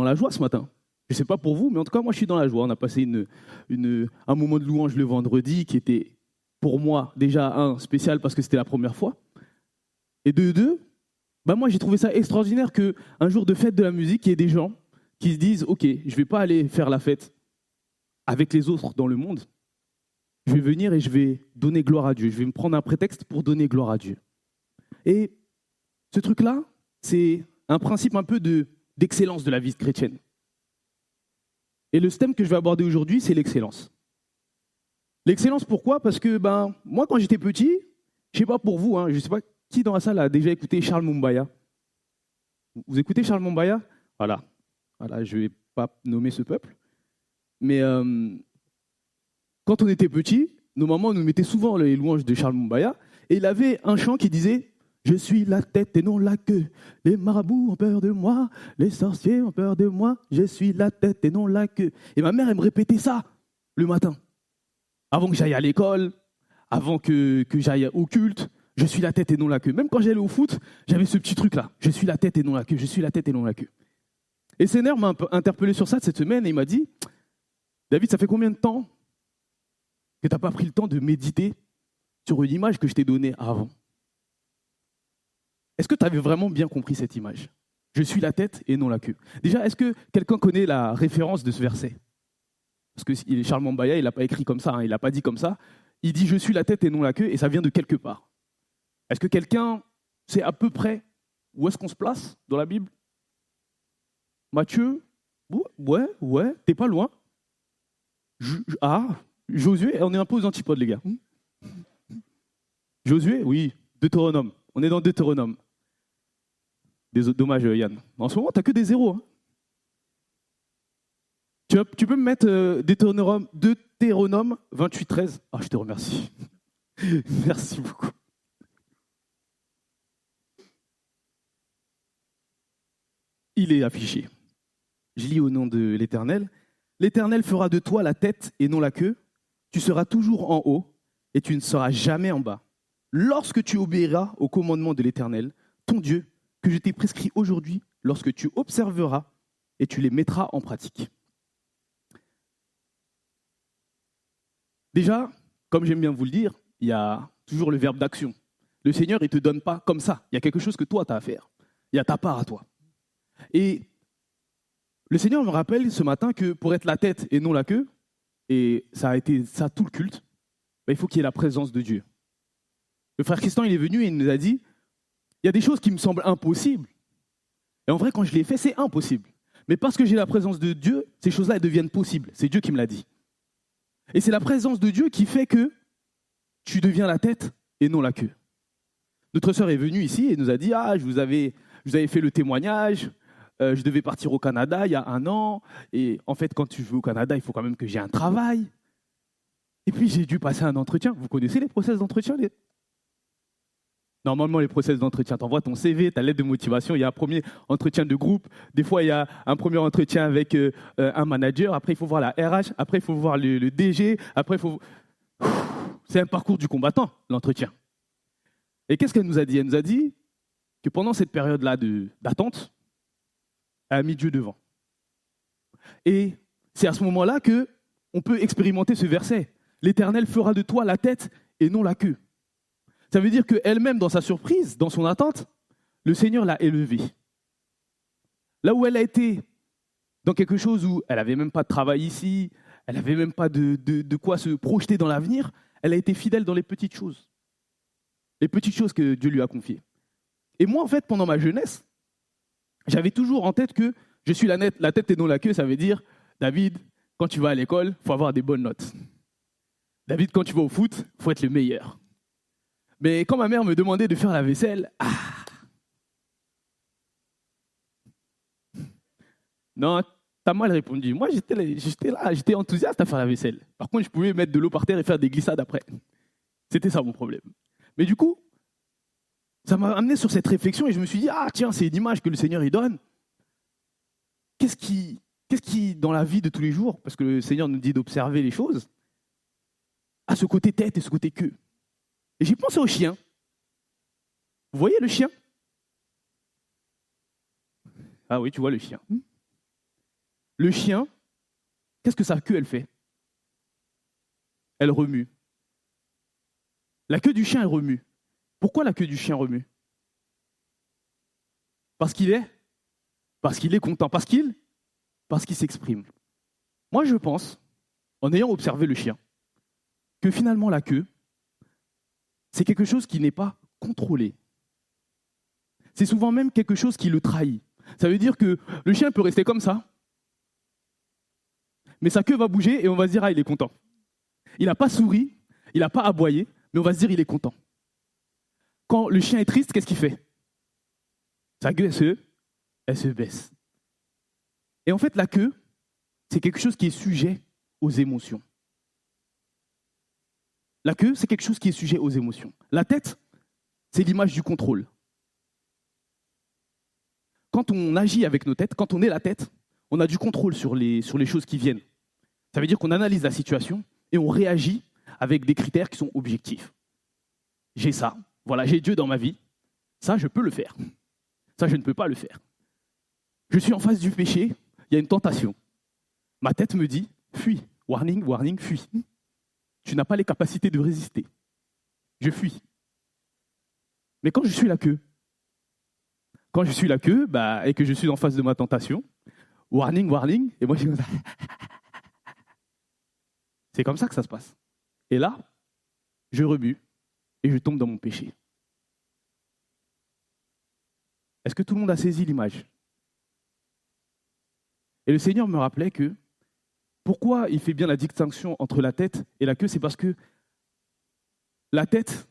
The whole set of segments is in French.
dans la joie ce matin. Je ne sais pas pour vous, mais en tout cas, moi, je suis dans la joie. On a passé un moment de louange le vendredi qui était, pour moi, déjà, spécial parce que c'était la première fois. Et de deux, moi, j'ai trouvé ça extraordinaire qu'un jour de fête de la musique, il y ait des gens qui se disent « Ok, je ne vais pas aller faire la fête avec les autres dans le monde. Je vais venir et je vais donner gloire à Dieu. Je vais me prendre un prétexte pour donner gloire à Dieu. » Et ce truc-là, c'est un principe un peu d'excellence de la vie chrétienne. Et le thème que je vais aborder aujourd'hui, c'est l'excellence. L'excellence, pourquoi ? Parce que moi, quand j'étais petit, je ne sais pas pour vous, je ne sais pas qui dans la salle a déjà écouté Charles Moumbaya. Vous écoutez Charles Moumbaya ? Voilà, je ne vais pas nommer ce peuple. Mais quand on était petit, nos mamans nous mettaient souvent les louanges de Charles Moumbaya, et il avait un chant qui disait « Je suis la tête et non la queue, les marabouts ont peur de moi, les sorciers ont peur de moi, je suis la tête et non la queue. » Et ma mère, elle me répétait ça le matin, avant que j'aille à l'école, avant que j'aille au culte. Je suis la tête et non la queue. Même quand j'allais au foot, j'avais ce petit truc-là. Je suis la tête et non la queue, je suis la tête et non la queue. Et Sénère m'a interpellé sur ça cette semaine et il m'a dit « David, ça fait combien de temps que tu n'as pas pris le temps de méditer sur une image que je t'ai donnée avant ? Est-ce que tu avais vraiment bien compris cette image ? Je suis la tête et non la queue. Déjà, est-ce que quelqu'un connaît la référence de ce verset ? Parce que Charles Moumbaya, il n'a pas écrit comme ça, il n'a pas dit comme ça. Il dit « Je suis la tête et non la queue » et ça vient de quelque part. Est-ce que quelqu'un sait à peu près où est-ce qu'on se place dans la Bible ? Matthieu ? Ouais, t'es pas loin. Josué, on est un peu aux antipodes, les gars. Josué, oui, Deutéronome. On est dans Deutéronome. Dommage, Yann. En ce moment, t'as que des zéros. Tu peux me mettre Deutéronome 28-13 ? Ah, je te remercie. Merci beaucoup. Il est affiché. Je lis au nom de l'Éternel. L'Éternel fera de toi la tête et non la queue. Tu seras toujours en haut et tu ne seras jamais en bas. Lorsque tu obéiras au commandement de l'Éternel, ton Dieu, que je t'ai prescrit aujourd'hui, lorsque tu observeras et tu les mettras en pratique. Déjà, comme j'aime bien vous le dire, il y a toujours le verbe d'action. Le Seigneur, il ne te donne pas comme ça. Il y a quelque chose que toi, tu as à faire. Il y a ta part à toi. Et le Seigneur me rappelle ce matin que pour être la tête et non la queue, et ça a été ça tout le culte, il faut qu'il y ait la présence de Dieu. Le frère Christian, il est venu et il nous a dit, il y a des choses qui me semblent impossibles. Et en vrai, quand je les fais, c'est impossible. Mais parce que j'ai la présence de Dieu, ces choses-là, elles deviennent possibles. C'est Dieu qui me l'a dit. Et c'est la présence de Dieu qui fait que tu deviens la tête et non la queue. Notre sœur est venue ici et nous a dit, je vous avais fait le témoignage, je devais partir au Canada il y a 1 an, et en fait, quand tu veux au Canada, il faut quand même que j'ai un travail. Et puis, j'ai dû passer un entretien. Vous connaissez les process d'entretien ? Normalement, les process d'entretien, tu envoies ton CV, ta lettre de motivation, il y a un premier entretien de groupe, des fois, il y a un premier entretien avec un manager, après, il faut voir la RH, après, il faut voir le DG, après, il faut... C'est un parcours du combattant, l'entretien. Et qu'est-ce qu'elle nous a dit ? Elle nous a dit que pendant cette période-là d'attente, elle a mis Dieu devant. Et c'est à ce moment-là qu'on peut expérimenter ce verset. L'Éternel fera de toi la tête et non la queue. Ça veut dire qu'elle-même, dans sa surprise, dans son attente, le Seigneur l'a élevée. Là où elle a été dans quelque chose où elle n'avait même pas de travail ici, elle n'avait même pas de quoi se projeter dans l'avenir, elle a été fidèle dans les petites choses. Les petites choses que Dieu lui a confiées. Et moi, en fait, pendant ma jeunesse, j'avais toujours en tête que je suis la tête et non la queue, ça veut dire, David, quand tu vas à l'école, il faut avoir des bonnes notes. David, quand tu vas au foot, il faut être le meilleur. Mais quand ma mère me demandait de faire la vaisselle, non, t'as mal répondu. Moi, j'étais enthousiaste à faire la vaisselle. Par contre, je pouvais mettre de l'eau par terre et faire des glissades après. C'était ça mon problème. Mais du coup, ça m'a amené sur cette réflexion et je me suis dit, tiens, c'est une image que le Seigneur y donne. Qu'est-ce qui, dans la vie de tous les jours, parce que le Seigneur nous dit d'observer les choses, a ce côté tête et ce côté queue. Et j'ai pensé au chien. Vous voyez le chien ? Ah oui, tu vois le chien. le chien, qu'est-ce que sa queue, elle fait? Elle remue. La queue du chien, elle remue. Pourquoi la queue du chien remue? Parce qu'il est content, parce qu'il s'exprime. Moi, je pense, en ayant observé le chien, que finalement la queue, c'est quelque chose qui n'est pas contrôlé. C'est souvent même quelque chose qui le trahit. Ça veut dire que le chien peut rester comme ça, mais sa queue va bouger et on va se dire « Ah, il est content ». Il n'a pas souri, il n'a pas aboyé, mais on va se dire « Il est content ». Quand le chien est triste, qu'est-ce qu'il fait? Sa queue, elle se baisse. Et en fait, la queue, c'est quelque chose qui est sujet aux émotions. La queue, c'est quelque chose qui est sujet aux émotions. La tête, c'est l'image du contrôle. Quand on agit avec nos têtes, quand on est la tête, on a du contrôle sur les choses qui viennent. Ça veut dire qu'on analyse la situation et on réagit avec des critères qui sont objectifs. J'ai ça, voilà, j'ai Dieu dans ma vie, ça je peux le faire. Ça je ne peux pas le faire. Je suis en face du péché, il y a une tentation. Ma tête me dit, fuis, warning, warning, fuis. Tu n'as pas les capacités de résister. Je fuis. Mais quand je suis la queue, et que je suis en face de ma tentation, warning, warning, et moi je dis, c'est comme ça que ça se passe. Et là, je remue et je tombe dans mon péché. Est-ce que tout le monde a saisi l'image? Et le Seigneur me rappelait que pourquoi il fait bien la distinction entre la tête et la queue, c'est parce que la tête,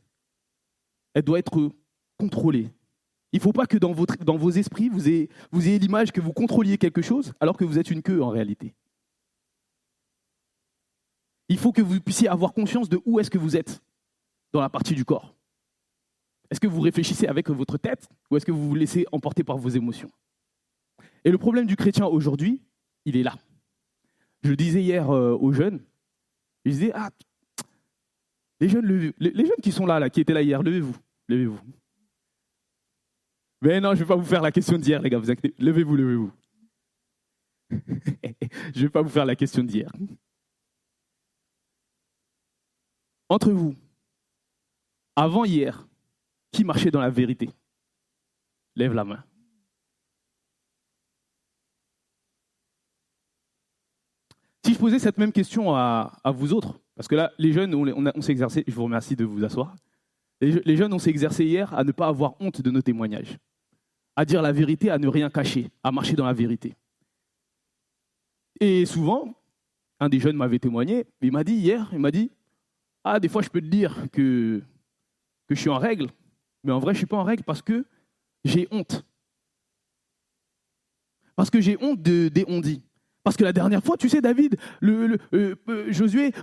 elle doit être contrôlée. Il ne faut pas que dans vos esprits, vous ayez l'image que vous contrôliez quelque chose alors que vous êtes une queue en réalité. Il faut que vous puissiez avoir conscience de où est-ce que vous êtes dans la partie du corps. Est-ce que vous réfléchissez avec votre tête ou est-ce que vous vous laissez emporter par vos émotions? Et le problème du chrétien aujourd'hui, il est là. Je le disais hier aux jeunes, je disais, les jeunes qui sont là, qui étaient là hier, levez-vous. Mais non, je ne vais pas vous faire la question d'hier, les gars, vous inquiétez. Levez-vous. Je ne vais pas vous faire la question d'hier. Entre vous, avant hier, qui marchait dans la vérité? Lève la main. Si je posais cette même question à vous autres, parce que là, les jeunes, on s'est exercé, je vous remercie de vous asseoir, les jeunes, on s'est exercé hier à ne pas avoir honte de nos témoignages, à dire la vérité, à ne rien cacher, à marcher dans la vérité. Et souvent, un des jeunes m'avait témoigné, il m'a dit, des fois je peux te dire que je suis en règle, mais en vrai je ne suis pas en règle parce que j'ai honte. Parce que j'ai honte des on-dit. Parce que la dernière fois, tu sais, David,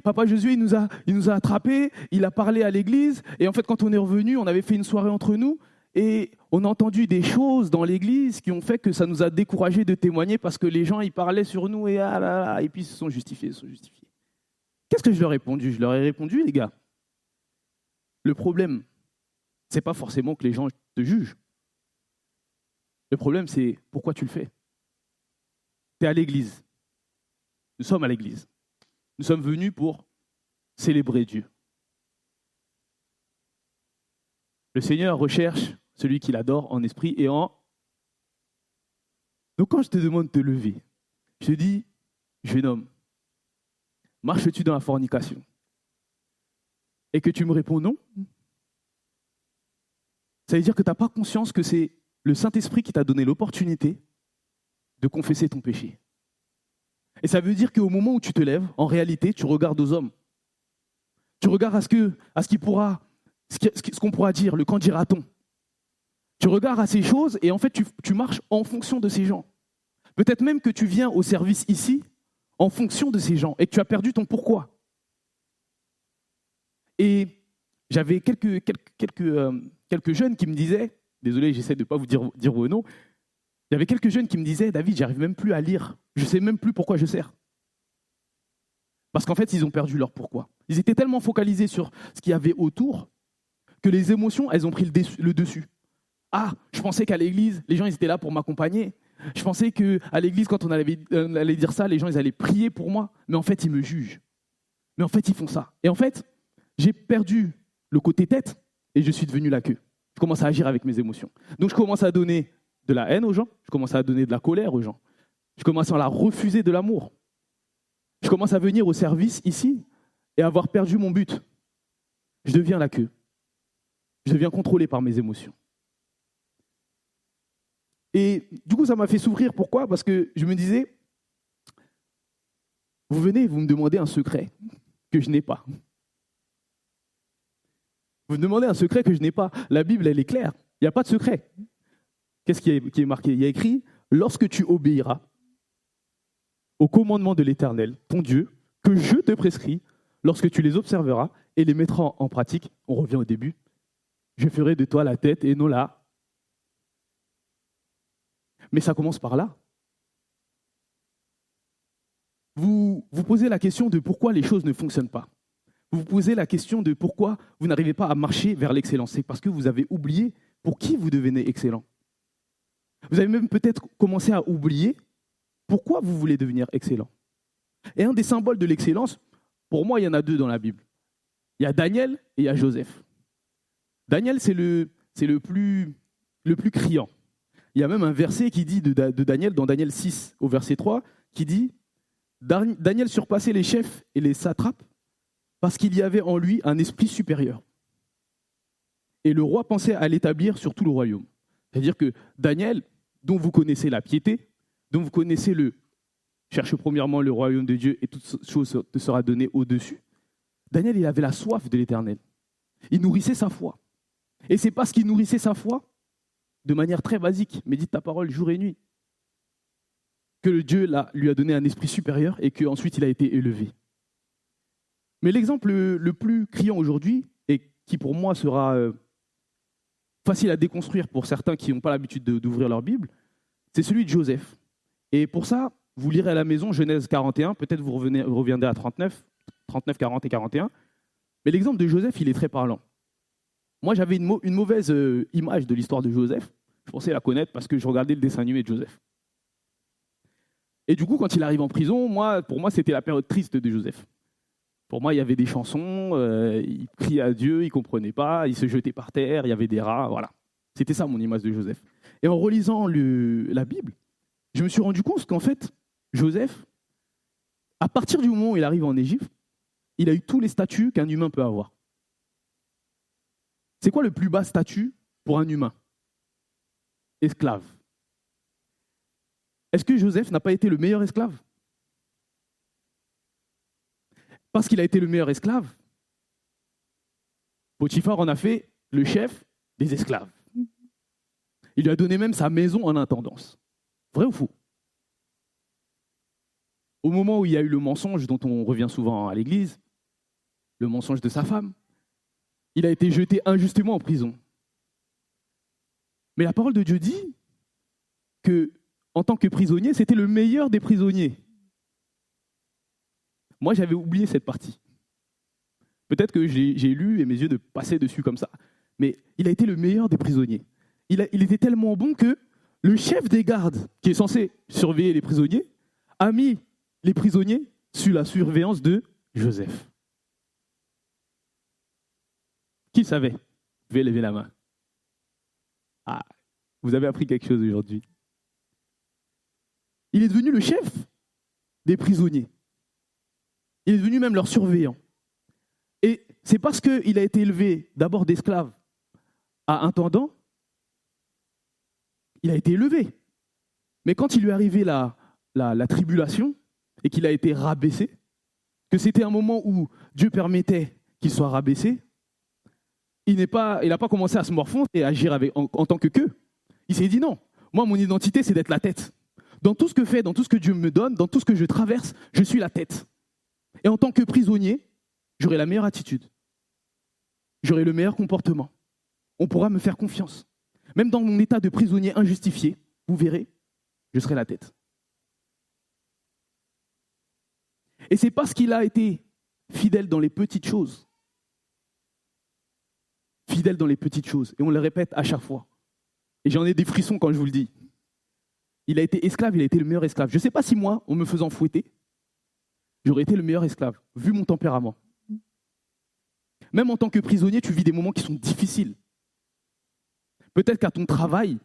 papa Josué, il nous a attrapés, il a parlé à l'église, et en fait, quand on est revenu, on avait fait une soirée entre nous, et on a entendu des choses dans l'église qui ont fait que ça nous a découragés de témoigner parce que les gens, ils parlaient sur nous, et puis ils se sont justifiés. Qu'est-ce que je leur ai répondu? Je leur ai répondu, les gars, le problème, c'est pas forcément que les gens te jugent. Le problème, c'est pourquoi tu le fais. Tu es à l'église. Nous sommes à l'église. Nous sommes venus pour célébrer Dieu. Le Seigneur recherche celui qui l'adore en esprit et en... Donc quand je te demande de te lever, je te dis, jeune homme, marches-tu dans la fornication? Et que tu me réponds non, ça veut dire que tu n'as pas conscience que c'est le Saint-Esprit qui t'a donné l'opportunité de confesser ton péché. Et ça veut dire qu'au moment où tu te lèves, en réalité, tu regardes aux hommes. Tu regardes à ce qu'on pourra dire, le qu'en dira-t-on. Tu regardes à ces choses et en fait, tu marches en fonction de ces gens. Peut-être même que tu viens au service ici en fonction de ces gens et que tu as perdu ton pourquoi. Et j'avais quelques jeunes qui me disaient, désolé, j'essaie de ne pas vous dire vos noms, il y avait quelques jeunes qui me disaient, David, j'arrive même plus à lire, je ne sais même plus pourquoi je sers. Parce qu'en fait, ils ont perdu leur pourquoi. Ils étaient tellement focalisés sur ce qu'il y avait autour que les émotions, elles ont pris le dessus. Je pensais qu'à l'église, les gens ils étaient là pour m'accompagner. Je pensais qu'à l'église, quand on allait dire ça, les gens ils allaient prier pour moi. Mais en fait, ils me jugent. Mais en fait, ils font ça. Et en fait, j'ai perdu le côté tête et je suis devenu la queue. Je commence à agir avec mes émotions. Donc, je commence à donner de la haine aux gens. Je commence à donner de la colère aux gens. Je commence à la refuser de l'amour. Je commence à venir au service ici et avoir perdu mon but. Je deviens la queue. Je deviens contrôlé par mes émotions. Et du coup, ça m'a fait s'ouvrir. Pourquoi ? Parce que je me disais, vous venez, vous me demandez un secret que je n'ai pas. Vous me demandez un secret que je n'ai pas. La Bible, elle est claire. Il n'y a pas de secret. Qu'est-ce qui est marqué ? Il y a écrit, lorsque tu obéiras aux commandements de l'Éternel, ton Dieu, que je te prescris, lorsque tu les observeras et les mettras en pratique, on revient au début, je ferai de toi la tête et non la. Mais ça commence par là. Vous vous posez la question de pourquoi les choses ne fonctionnent pas. Vous vous posez la question de pourquoi vous n'arrivez pas à marcher vers l'excellence. C'est parce que vous avez oublié pour qui vous devenez excellent. Vous avez même peut-être commencé à oublier pourquoi vous voulez devenir excellent. Et un des symboles de l'excellence, pour moi, il y en a deux dans la Bible. Il y a Daniel et il y a Joseph. Daniel, c'est le plus criant. Il y a même un verset qui dit de Daniel, dans Daniel 6, au verset 3, qui dit « Daniel surpassait les chefs et les satrapes parce qu'il y avait en lui un esprit supérieur. Et le roi pensait à l'établir sur tout le royaume. » C'est-à-dire que Daniel, dont vous connaissez la piété, dont vous connaissez cherche premièrement le royaume de Dieu et toute chose te sera donnée au-dessus. Daniel, il avait la soif de l'Éternel. Il nourrissait sa foi. Et c'est parce qu'il nourrissait sa foi, de manière très basique, médite ta parole jour et nuit, que le Dieu lui a donné un esprit supérieur et qu'ensuite il a été élevé. Mais l'exemple le plus criant aujourd'hui, et qui pour moi sera facile à déconstruire pour certains qui n'ont pas l'habitude d'ouvrir leur Bible, c'est celui de Joseph. Et pour ça, vous lirez à la maison Genèse 41, peut-être vous reviendrez à 39, 40 et 41. Mais l'exemple de Joseph, il est très parlant. Moi, j'avais une mauvaise image de l'histoire de Joseph. Je pensais la connaître parce que je regardais le dessin animé de Joseph. Et du coup, quand il arrive en prison, pour moi, c'était la période triste de Joseph. Pour moi, il y avait des chansons, il criait à Dieu, il ne comprenait pas, il se jetait par terre, il y avait des rats, voilà. C'était ça mon image de Joseph. Et en relisant la Bible, je me suis rendu compte qu'en fait, Joseph, à partir du moment où il arrive en Égypte, il a eu tous les statuts qu'un humain peut avoir. C'est quoi le plus bas statut pour un humain ? Esclave. Est-ce que Joseph n'a pas été le meilleur esclave ? Parce qu'il a été le meilleur esclave, Potiphar en a fait le chef des esclaves. Il lui a donné même sa maison en intendance. Vrai ou faux ? Au moment où il y a eu le mensonge dont on revient souvent à l'église, le mensonge de sa femme, il a été jeté injustement en prison. Mais la parole de Dieu dit que, en tant que prisonnier, c'était le meilleur des prisonniers. Moi, j'avais oublié cette partie. Peut-être que j'ai lu et mes yeux de passaient dessus comme ça. Mais il a été le meilleur des prisonniers. Il était tellement bon que le chef des gardes, qui est censé surveiller les prisonniers, a mis les prisonniers sous la surveillance de Joseph. Qui savait ? Vous pouvez lever la main. Ah, vous avez appris quelque chose aujourd'hui. Il est devenu le chef des prisonniers. Il est devenu même leur surveillant. Et c'est parce qu'il a été élevé d'abord d'esclave à intendant, il a été élevé. Mais quand il lui est arrivé la tribulation et qu'il a été rabaissé, que c'était un moment où Dieu permettait qu'il soit rabaissé, il n'a pas commencé à se morfondre et à agir en tant que queue. Il s'est dit non, moi mon identité c'est d'être la tête. Dans tout ce que fait, dans tout ce que Dieu me donne, dans tout ce que je traverse, je suis la tête. Et en tant que prisonnier, j'aurai la meilleure attitude. J'aurai le meilleur comportement. On pourra me faire confiance. Même dans mon état de prisonnier injustifié, vous verrez, je serai la tête. Et c'est parce qu'il a été fidèle dans les petites choses. Fidèle dans les petites choses. Et on le répète à chaque fois. Et j'en ai des frissons quand je vous le dis. il a été esclave, il a été le meilleur esclave. Je ne sais pas si moi, en me faisant fouetter, j'aurais été le meilleur esclave, vu mon tempérament. Même en tant que prisonnier, tu vis des moments qui sont difficiles. Peut-être qu'à ton travail,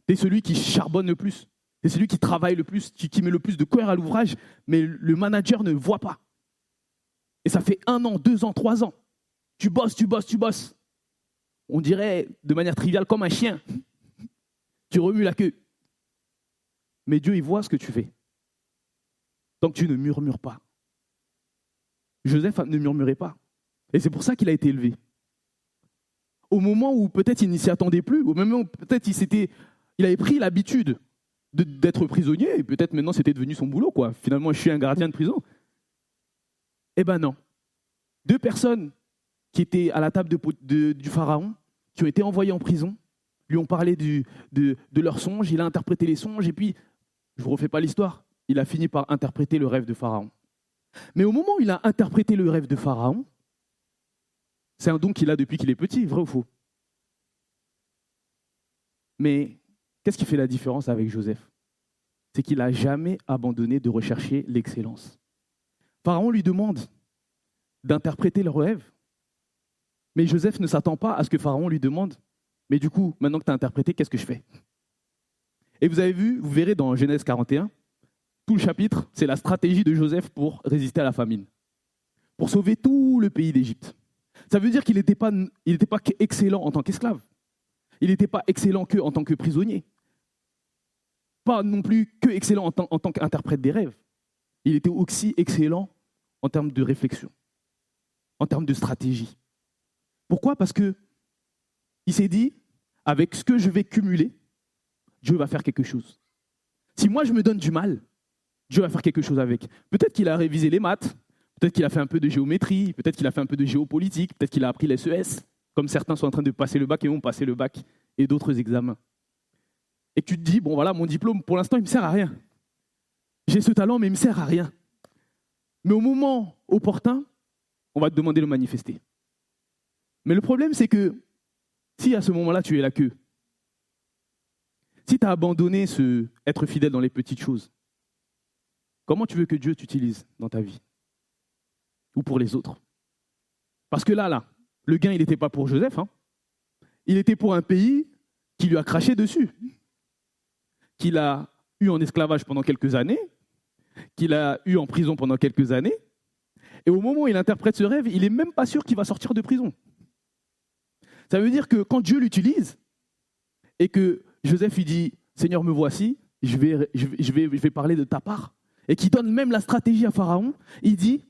tu es celui qui charbonne le plus. Tu es celui qui travaille le plus, qui met le plus de cœur à l'ouvrage, mais le manager ne voit pas. Et ça fait 1 an, 2 ans, 3 ans. Tu bosses, tu bosses, tu bosses. On dirait de manière triviale comme un chien. Tu remues la queue. Mais Dieu, il voit ce que tu fais. Tant que tu ne murmures pas. Joseph ne murmurait pas. Et c'est pour ça qu'il a été élevé. Au moment où peut-être il ne s'y attendait plus, au moment où peut-être il avait pris l'habitude d'être prisonnier, et peut-être maintenant c'était devenu son boulot, quoi. Finalement, je suis un gardien de prison. Eh ben non. 2 personnes qui étaient à la table du pharaon, qui ont été envoyées en prison, lui ont parlé de leurs songes, il a interprété les songes, et puis, je ne vous refais pas l'histoire, il a fini par interpréter le rêve de Pharaon. Mais au moment où il a interprété le rêve de Pharaon, c'est un don qu'il a depuis qu'il est petit, vrai ou faux? Mais qu'est-ce qui fait la différence avec Joseph? C'est qu'il n'a jamais abandonné de rechercher l'excellence. Pharaon lui demande d'interpréter le rêve, mais Joseph ne s'attend pas à ce que Pharaon lui demande. Mais du coup, maintenant que tu as interprété, qu'est-ce que je fais? Et vous avez vu, vous verrez dans Genèse 41, tout le chapitre, c'est la stratégie de Joseph pour résister à la famine, pour sauver tout le pays d'Égypte. Ça veut dire qu'il n'était pas excellent en tant qu'esclave. Il n'était pas excellent que en tant que prisonnier. Pas non plus que excellent en tant qu'interprète des rêves. Il était aussi excellent en termes de réflexion, en termes de stratégie. Pourquoi? Parce que il s'est dit, avec ce que je vais cumuler, Dieu va faire quelque chose. Si moi je me donne du mal, Dieu va faire quelque chose avec. Peut-être qu'il a révisé les maths, peut-être qu'il a fait un peu de géométrie, peut-être qu'il a fait un peu de géopolitique, peut-être qu'il a appris les SES, comme certains sont en train de passer le bac et vont passer le bac et d'autres examens. Et tu te dis, bon voilà, mon diplôme, pour l'instant, il ne me sert à rien. J'ai ce talent, mais il ne me sert à rien. Mais au moment opportun, on va te demander de le manifester. Mais le problème, c'est que si à ce moment-là, tu es la queue, si tu as abandonné être fidèle dans les petites choses, comment tu veux que Dieu t'utilise dans ta vie? Ou pour les autres? Parce que là, le gain, il n'était pas pour Joseph. Hein. Il était pour un pays qui lui a craché dessus, qu'il a eu en esclavage pendant quelques années, qu'il a eu en prison pendant quelques années. Et au moment où il interprète ce rêve, il n'est même pas sûr qu'il va sortir de prison. Ça veut dire que quand Dieu l'utilise et que Joseph lui dit « Seigneur, me voici, je vais parler de ta part », et qu'il donne même la stratégie à Pharaon, il dit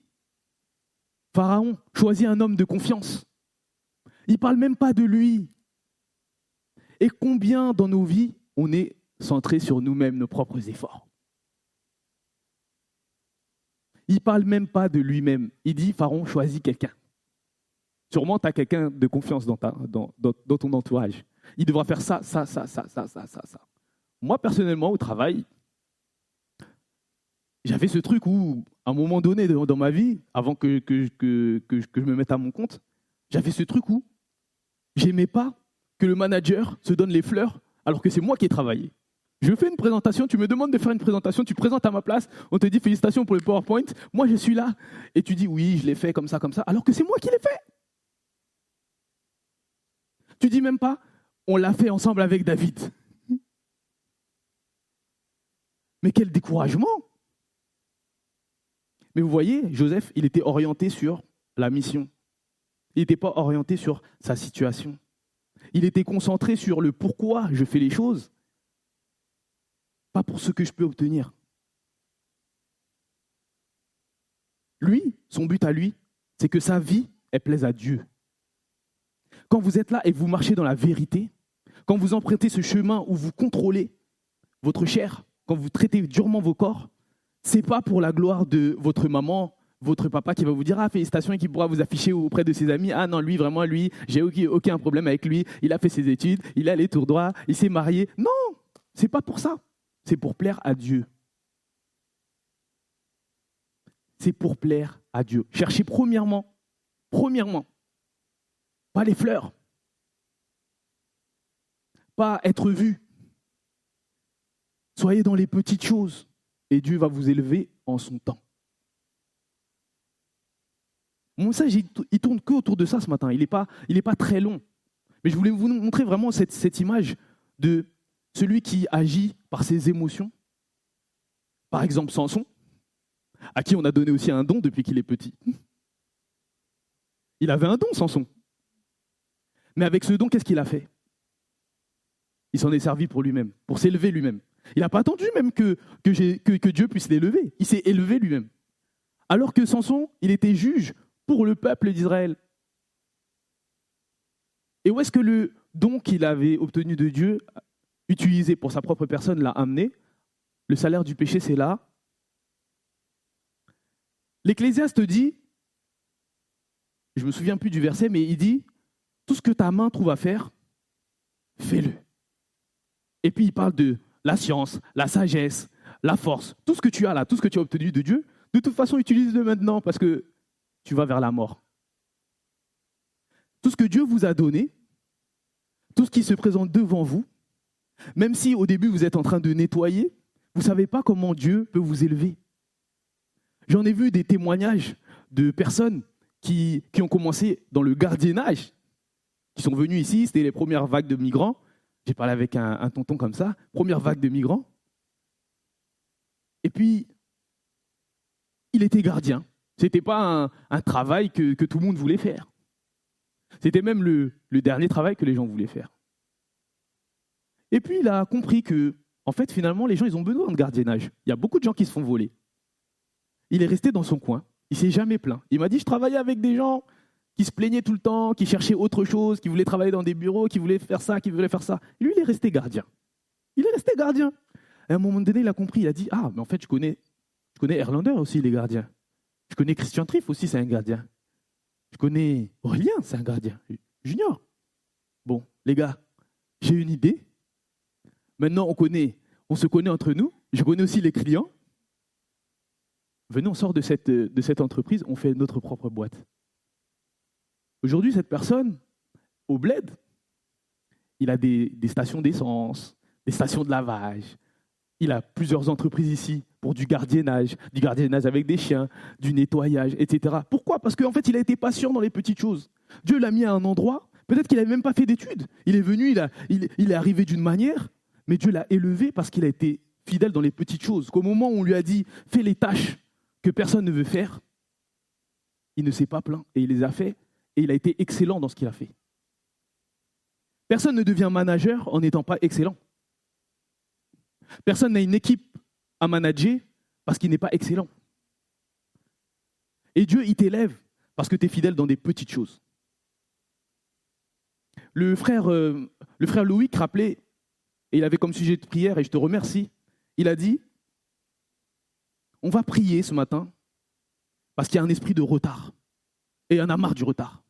« Pharaon, choisis un homme de confiance ». Il ne parle même pas de lui. Et combien dans nos vies, on est centré sur nous-mêmes, nos propres efforts. Il ne parle même pas de lui-même. Il dit « Pharaon, choisis quelqu'un ». Sûrement, tu as quelqu'un de confiance dans ton entourage. Il devra faire ça. Moi, personnellement, au travail, j'avais ce truc où, à un moment donné dans ma vie, avant que je me mette à mon compte, j'avais ce truc où j'aimais pas que le manager se donne les fleurs alors que c'est moi qui ai travaillé. Je fais une présentation, tu me demandes de faire une présentation, tu présentes à ma place, on te dit félicitations pour le PowerPoint, moi je suis là, et tu dis oui, je l'ai fait comme ça, alors que c'est moi qui l'ai fait. Tu dis même pas, on l'a fait ensemble avec David. Mais quel découragement! Mais vous voyez, Joseph, il était orienté sur la mission. Il n'était pas orienté sur sa situation. Il était concentré sur le pourquoi je fais les choses, pas pour ce que je peux obtenir. Lui, son but à lui, c'est que sa vie, elle plaise à Dieu. Quand vous êtes là et que vous marchez dans la vérité, quand vous empruntez ce chemin où vous contrôlez votre chair, quand vous traitez durement vos corps, ce n'est pas pour la gloire de votre maman, votre papa qui va vous dire « Ah, félicitations » et qui pourra vous afficher auprès de ses amis « Ah non, lui, vraiment, lui, j'ai aucun problème avec lui, il a fait ses études, il a les tours droits, il s'est marié. » Non, ce n'est pas pour ça. C'est pour plaire à Dieu. C'est pour plaire à Dieu. Cherchez premièrement, pas les fleurs, pas être vu, Soyez dans les petites choses et Dieu va vous élever en son temps. Mon message, il tourne que autour de ça ce matin. Il n'est pas très long. Mais je voulais vous montrer vraiment cette image de celui qui agit par ses émotions. Par exemple, Samson, à qui on a donné aussi un don depuis qu'il est petit. Il avait un don, Samson. Mais avec ce don, qu'est-ce qu'il a fait? Il s'en est servi pour lui-même, pour s'élever lui-même. Il n'a pas attendu même que Dieu puisse l'élever. Il s'est élevé lui-même. Alors que Samson, il était juge pour le peuple d'Israël. Et où est-ce que le don qu'il avait obtenu de Dieu, utilisé pour sa propre personne, l'a amené? Le salaire du péché, c'est là. L'Ecclésiaste dit, je ne me souviens plus du verset, mais il dit, tout ce que ta main trouve à faire, fais-le. Et puis il parle de la science, la sagesse, la force, tout ce que tu as là, tout ce que tu as obtenu de Dieu, de toute façon, utilise-le maintenant parce que tu vas vers la mort. Tout ce que Dieu vous a donné, tout ce qui se présente devant vous, même si au début vous êtes en train de nettoyer, vous ne savez pas comment Dieu peut vous élever. J'en ai vu des témoignages de personnes qui ont commencé dans le gardiennage, qui sont venus ici, c'était les premières vagues de migrants. J'ai parlé avec un tonton comme ça, première vague de migrants. Et puis, il était gardien. Ce n'était pas un travail que tout le monde voulait faire. C'était même le dernier travail que les gens voulaient faire. Et puis, il a compris que, en fait, finalement, les gens, ils ont besoin de gardiennage. Il y a beaucoup de gens qui se font voler. Il est resté dans son coin. Il ne s'est jamais plaint. Il m'a dit, je travaillais avec des gens qui se plaignaient tout le temps, qui cherchaient autre chose, qui voulaient travailler dans des bureaux, qui voulaient faire ça, qui voulaient faire ça. Et lui, il est resté gardien. Il est resté gardien. Et à un moment donné, il a compris. Il a dit, ah, mais en fait, je connais Erlander aussi, les gardiens. Je connais Christian Triff aussi, c'est un gardien. Je connais Aurélien, c'est un gardien. Junior. Bon, les gars, j'ai une idée. Maintenant, on se connaît entre nous. Je connais aussi les clients. Venez, on sort de cette entreprise, on fait notre propre boîte. Aujourd'hui, cette personne, au bled, il a des stations d'essence, des stations de lavage. Il a plusieurs entreprises ici pour du gardiennage avec des chiens, du nettoyage, etc. Pourquoi? Parce qu'en fait, il a été patient dans les petites choses. Dieu l'a mis à un endroit, peut-être qu'il n'avait même pas fait d'études. Il est venu, il est arrivé d'une manière, mais Dieu l'a élevé parce qu'il a été fidèle dans les petites choses. Qu'au moment où on lui a dit « fais les tâches que personne ne veut faire », il ne s'est pas plaint et il les a fait et il a été excellent dans ce qu'il a fait. Personne ne devient manager en n'étant pas excellent. Personne n'a une équipe à manager parce qu'il n'est pas excellent. Et Dieu, il t'élève parce que tu es fidèle dans des petites choses. Le frère Loïc rappelait, et il avait comme sujet de prière, et je te remercie, il a dit, on va prier ce matin parce qu'il y a un esprit de retard. Et il y en a marre du retard.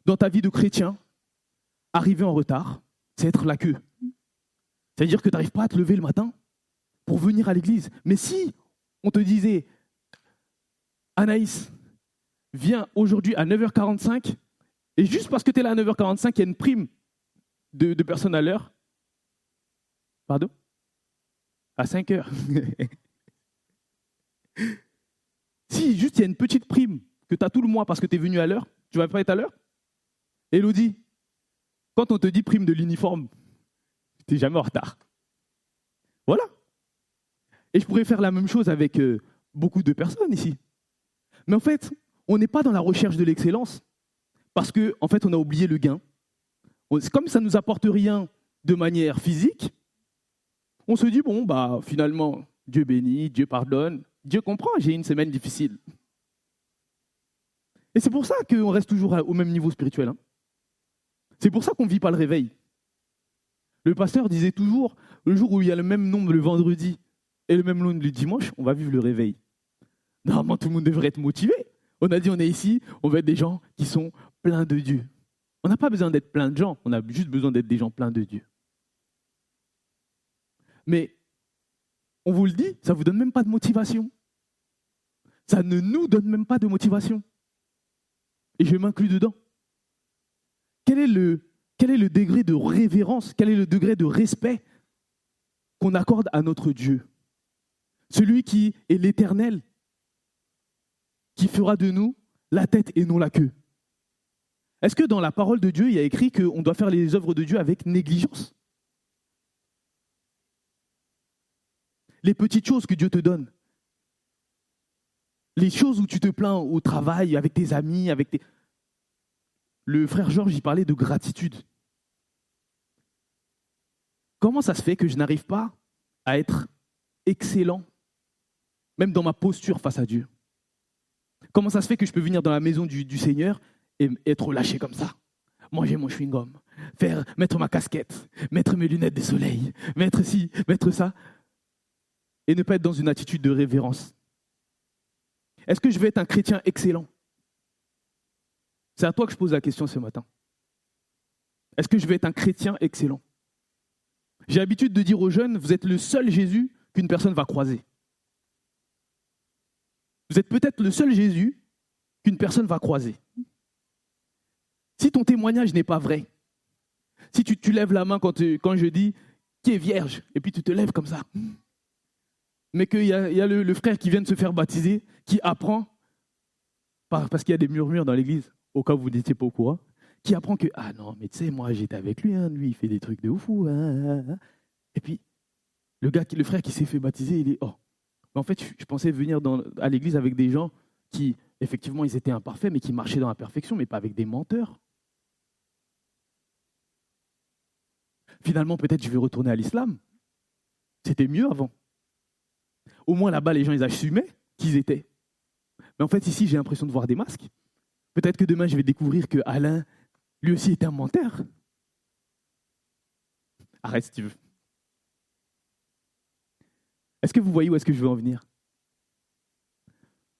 Dans ta vie de chrétien, arriver en retard, c'est être la queue. C'est-à-dire que tu n'arrives pas à te lever le matin pour venir à l'église. Mais si on te disait, Anaïs, viens aujourd'hui à 9h45, et juste parce que tu es là à 9h45, il y a une prime de personnes à l'heure. Pardon? À 5h. Si juste il y a une petite prime que tu as tout le mois parce que tu es venu à l'heure, tu ne vas pas être à l'heure? Élodie, quand on te dit prime de l'uniforme, tu n'es jamais en retard. Voilà. Et je pourrais faire la même chose avec beaucoup de personnes ici. Mais en fait, on n'est pas dans la recherche de l'excellence parce qu'en fait, on a oublié le gain. Comme ça ne nous apporte rien de manière physique, on se dit, bon, bah finalement, Dieu bénit, Dieu pardonne, Dieu comprend, j'ai une semaine difficile. Et c'est pour ça qu'on reste toujours au même niveau spirituel. Hein. C'est pour ça qu'on ne vit pas le réveil. Le pasteur disait toujours, le jour où il y a le même nombre le vendredi et le même nombre le dimanche, on va vivre le réveil. Normalement, tout le monde devrait être motivé. On a dit, on est ici, on va être des gens qui sont pleins de Dieu. On n'a pas besoin d'être plein de gens, on a juste besoin d'être des gens pleins de Dieu. Mais, on vous le dit, ça ne vous donne même pas de motivation. Ça ne nous donne même pas de motivation. Et je m'inclus dedans. Quel est le degré de révérence, quel est le degré de respect qu'on accorde à notre Dieu, celui qui est l'Éternel, qui fera de nous la tête et non la queue. Est-ce que dans la parole de Dieu, il y a écrit qu'on doit faire les œuvres de Dieu avec négligence? Les petites choses que Dieu te donne, les choses où tu te plains au travail, avec tes amis, Le frère Georges, il parlait de gratitude. Comment ça se fait que je n'arrive pas à être excellent, même dans ma posture face à Dieu? Comment ça se fait que je peux venir dans la maison du Seigneur et être lâché comme ça? Manger mon chewing-gum, mettre ma casquette, mettre mes lunettes de soleil, mettre ci, mettre ça, et ne pas être dans une attitude de révérence. Est-ce que je vais être un chrétien excellent? C'est à toi que je pose la question ce matin. Est-ce que je vais être un chrétien excellent? J'ai l'habitude de dire aux jeunes, vous êtes le seul Jésus qu'une personne va croiser. Vous êtes peut-être le seul Jésus qu'une personne va croiser. Si ton témoignage n'est pas vrai, si tu lèves la main quand je dis qui est vierge, et puis tu te lèves comme ça, mais qu'il y a le frère qui vient de se faire baptiser, qui apprend, parce qu'il y a des murmures dans l'église, au cas où vous n'étiez pas au courant, qui apprend que, ah non, mais tu sais, moi j'étais avec lui, lui il fait des trucs de ouf. Et puis, le frère qui s'est fait baptiser, il est, oh. Mais en fait, je pensais venir à l'église avec des gens qui, effectivement, ils étaient imparfaits, mais qui marchaient dans la perfection, mais pas avec des menteurs. Finalement, peut-être je vais retourner à l'islam. C'était mieux avant. Au moins là-bas, les gens, ils assumaient qui ils étaient. Mais en fait, ici, j'ai l'impression de voir des masques. Peut-être que demain, je vais découvrir que Alain, lui aussi, était un menteur. Arrête si tu veux. Est-ce que vous voyez où est-ce que je veux en venir?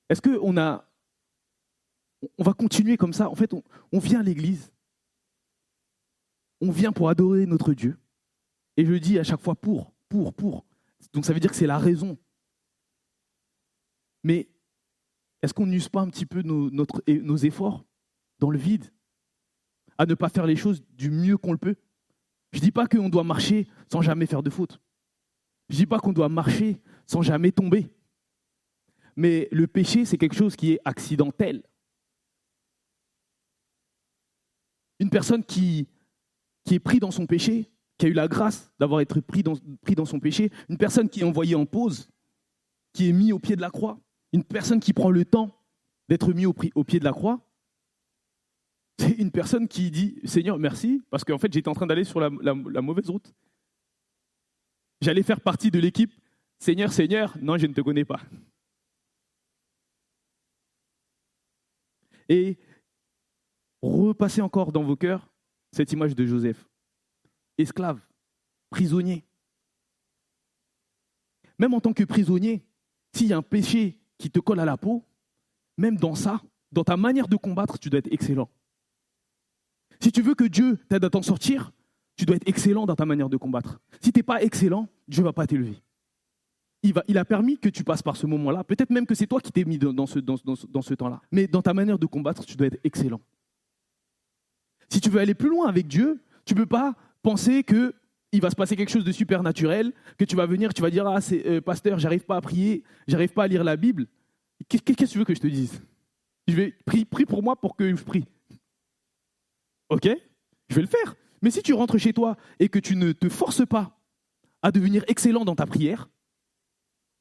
Est-ce qu'on va continuer comme ça? En fait, on vient à l'église. On vient pour adorer notre Dieu. Et je dis à chaque fois pour. Donc ça veut dire que c'est la raison. Mais est-ce qu'on n'use pas un petit peu nos efforts dans le vide, à ne pas faire les choses du mieux qu'on le peut? Je ne dis pas qu'on doit marcher sans jamais faire de faute. Je ne dis pas qu'on doit marcher sans jamais tomber. Mais le péché, c'est quelque chose qui est accidentel. Une personne qui est prise dans son péché, qui a eu la grâce d'avoir été pris dans son péché, une personne qui est envoyée en pause, qui est mise au pied de la croix, une personne qui prend le temps d'être mise au pied de la croix, c'est une personne qui dit « Seigneur, merci », parce qu'en fait, j'étais en train d'aller sur la mauvaise route. J'allais faire partie de l'équipe « Seigneur, Seigneur, non, je ne te connais pas ». Et repassez encore dans vos cœurs cette image de Joseph. Esclave, prisonnier. Même en tant que prisonnier, s'il y a un péché qui te colle à la peau, même dans ça, dans ta manière de combattre, tu dois être excellent. Si tu veux que Dieu t'aide à t'en sortir, tu dois être excellent dans ta manière de combattre. Si tu n'es pas excellent, Dieu ne va pas t'élever. Il a permis que tu passes par ce moment-là. Peut-être même que c'est toi qui t'es mis dans ce temps-là. Mais dans ta manière de combattre, tu dois être excellent. Si tu veux aller plus loin avec Dieu, tu ne peux pas penser qu'il va se passer quelque chose de supernaturel, que tu vas venir, tu vas dire « Ah, pasteur, j'arrive pas à prier, j'arrive pas à lire la Bible. » Qu'est-ce que tu veux que je te dise? Je vais prie pour moi pour que je prie. Ok, je vais le faire. Mais si tu rentres chez toi et que tu ne te forces pas à devenir excellent dans ta prière,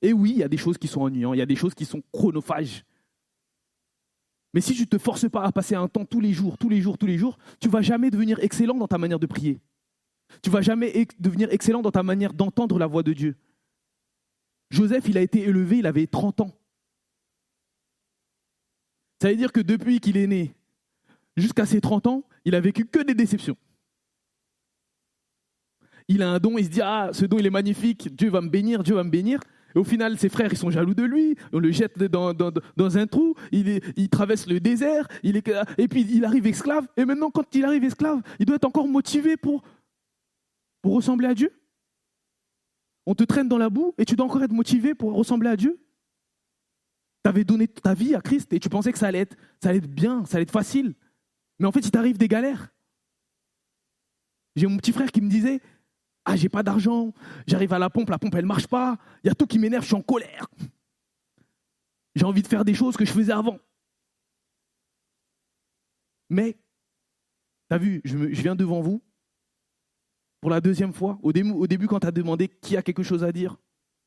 et oui, il y a des choses qui sont ennuyantes, il y a des choses qui sont chronophages. Mais si tu ne te forces pas à passer un temps tous les jours, tu ne vas jamais devenir excellent dans ta manière de prier. Tu ne vas jamais devenir excellent dans ta manière d'entendre la voix de Dieu. Joseph, il a été élevé, il avait 30 ans. Ça veut dire que depuis qu'il est né jusqu'à ses 30 ans, il a vécu que des déceptions. Il a un don, il se dit « Ah, ce don, il est magnifique, Dieu va me bénir. » Et au final, ses frères, ils sont jaloux de lui, on le jette dans un trou, il traverse le désert, et puis il arrive esclave. Et maintenant, quand il arrive esclave, il doit être encore motivé pour ressembler à Dieu. On te traîne dans la boue et tu dois encore être motivé pour ressembler à Dieu. Tu avais donné ta vie à Christ et tu pensais que ça allait être bien, ça allait être facile. Mais en fait, il t'arrive des galères. J'ai mon petit frère qui me disait, Ah, j'ai pas d'argent, j'arrive à la pompe elle marche pas, il y a tout qui m'énerve, je suis en colère. J'ai envie de faire des choses que je faisais avant. Mais, t'as vu, je viens devant vous pour la deuxième fois. Au début, quand tu as demandé qui a quelque chose à dire,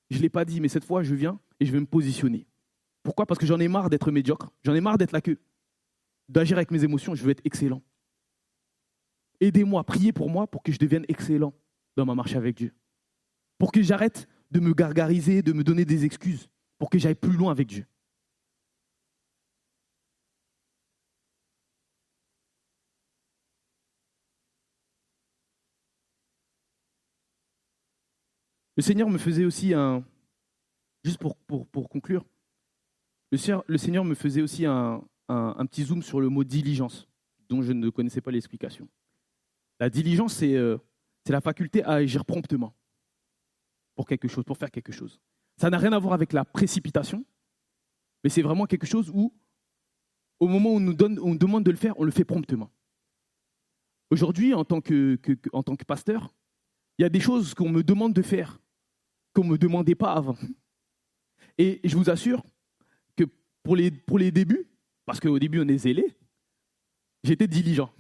je ne l'ai pas dit, mais cette fois, je viens et je vais me positionner. Pourquoi? Parce que j'en ai marre d'être médiocre, j'en ai marre d'être la queue, d'agir avec mes émotions, je veux être excellent. Aidez-moi, priez pour moi pour que je devienne excellent dans ma marche avec Dieu. Pour que j'arrête de me gargariser, de me donner des excuses, pour que j'aille plus loin avec Dieu. Le Seigneur me faisait aussi juste pour conclure, le Seigneur me faisait aussi un petit zoom sur le mot diligence, dont je ne connaissais pas l'explication. La diligence, c'est la faculté à agir promptement pour quelque chose, pour faire quelque chose. Ça n'a rien à voir avec la précipitation, mais c'est vraiment quelque chose où, au moment où on nous demande de le faire, on le fait promptement. Aujourd'hui, en tant que pasteur, il y a des choses qu'on me demande de faire, qu'on ne me demandait pas avant. Et je vous assure que pour les débuts, parce qu'au début on est zélé, j'étais diligent.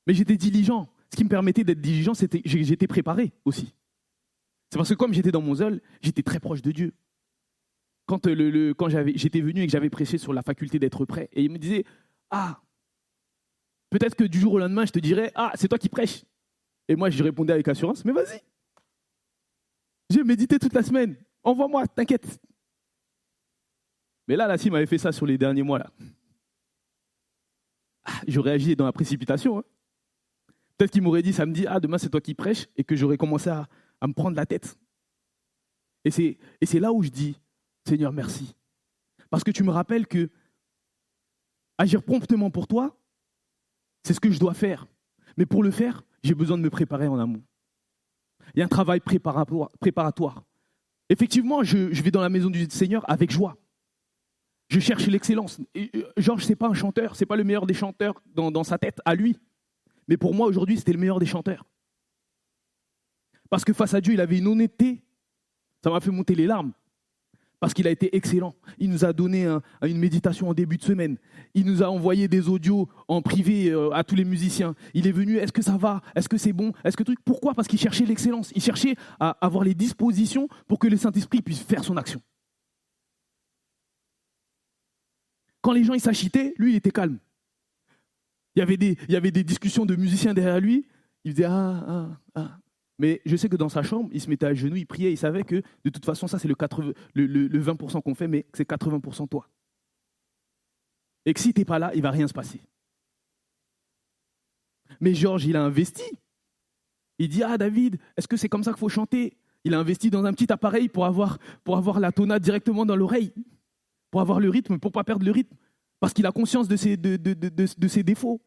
Mais j'étais diligent. Ce qui me permettait d'être diligent, c'était que j'étais préparé aussi. C'est parce que comme j'étais dans mon zèle, j'étais très proche de Dieu. Quand j'étais venu et que j'avais prêché sur la faculté d'être prêt, et il me disait, ah, peut-être que du jour au lendemain, je te dirais, ah, c'est toi qui prêches. Et moi, je répondais avec assurance, mais vas-y. J'ai médité toute la semaine. Envoie-moi, t'inquiète. Mais là, s'il m'avait fait ça sur les derniers mois, là, j'aurais agi dans la précipitation. Hein. Peut-être qu'il m'aurait dit samedi, ah, demain, c'est toi qui prêches, et que j'aurais commencé à me prendre la tête. Et c'est là où je dis, Seigneur, merci. Parce que tu me rappelles que agir promptement pour toi, c'est ce que je dois faire. Mais pour le faire, j'ai besoin de me préparer en amont. Il y a un travail préparatoire. Effectivement, je vais dans la maison du Seigneur avec joie. Je cherche l'excellence. Georges, ce n'est pas un chanteur, ce n'est pas le meilleur des chanteurs dans sa tête, à lui. Mais pour moi, aujourd'hui, c'était le meilleur des chanteurs. Parce que face à Dieu, il avait une honnêteté. Ça m'a fait monter les larmes. Parce qu'il a été excellent. Il nous a donné une méditation en début de semaine. Il nous a envoyé des audios en privé à tous les musiciens. Il est venu, est-ce que ça va? Est-ce que c'est bon? Est-ce que truc? Pourquoi? Parce qu'il cherchait l'excellence. Il cherchait à avoir les dispositions pour que le Saint-Esprit puisse faire son action. Quand les gens ils s'achitaient, lui, il était calme. Il y avait des discussions de musiciens derrière lui. Il faisait ah. Mais je sais que dans sa chambre, il se mettait à genoux, il priait, il savait que de toute façon, ça c'est le 20% qu'on fait, mais c'est 80% toi. Et que si tu n'es pas là, il ne va rien se passer. Mais Georges, il a investi. Il dit, ah David, est-ce que c'est comme ça qu'il faut chanter? Il a investi dans un petit appareil pour avoir la tonade directement dans l'oreille, pour avoir le rythme, pour ne pas perdre le rythme, parce qu'il a conscience de ses défauts.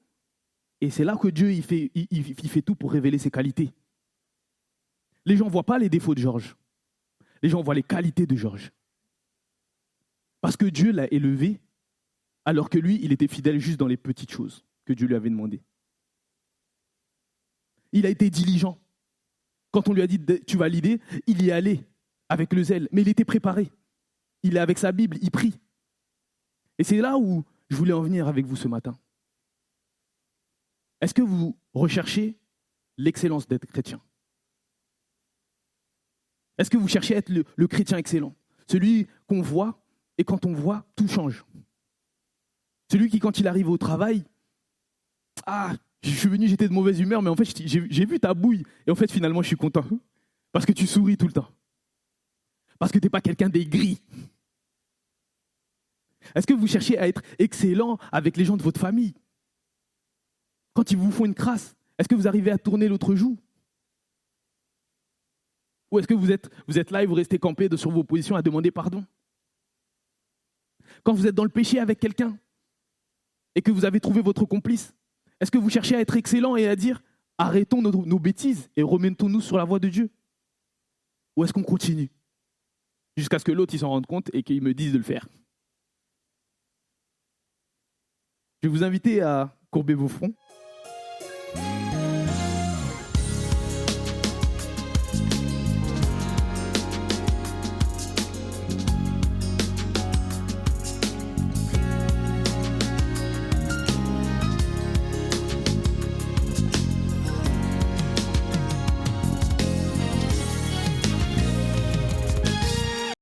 Et c'est là que Dieu il fait tout pour révéler ses qualités. Les gens ne voient pas les défauts de Georges. Les gens voient les qualités de Georges. Parce que Dieu l'a élevé, alors que lui, il était fidèle juste dans les petites choses que Dieu lui avait demandées. Il a été diligent. Quand on lui a dit « tu vas l'aider », il y est allé avec le zèle. Mais il était préparé. Il est avec sa Bible, il prie. Et c'est là où je voulais en venir avec vous ce matin. Est-ce que vous recherchez l'excellence d'être chrétien? Est-ce que vous cherchez à être le chrétien excellent? Celui qu'on voit, et quand on voit, tout change. Celui qui, quand il arrive au travail, je suis venu, j'étais de mauvaise humeur, mais en fait, j'ai vu ta bouille. Et en fait, finalement, je suis content. Parce que tu souris tout le temps. Parce que tu n'es pas quelqu'un d'aigri. Est-ce que vous cherchez à être excellent avec les gens de votre famille? Quand ils vous font une crasse, est-ce que vous arrivez à tourner l'autre joue? Ou est-ce que vous êtes là et vous restez campé sur vos positions à demander pardon? Quand vous êtes dans le péché avec quelqu'un et que vous avez trouvé votre complice, est-ce que vous cherchez à être excellent et à dire arrêtons nos bêtises et remettons-nous sur la voie de Dieu? Ou est-ce qu'on continue jusqu'à ce que l'autre s'en rende compte et qu'il me dise de le faire? Je vais vous inviter à courber vos fronts.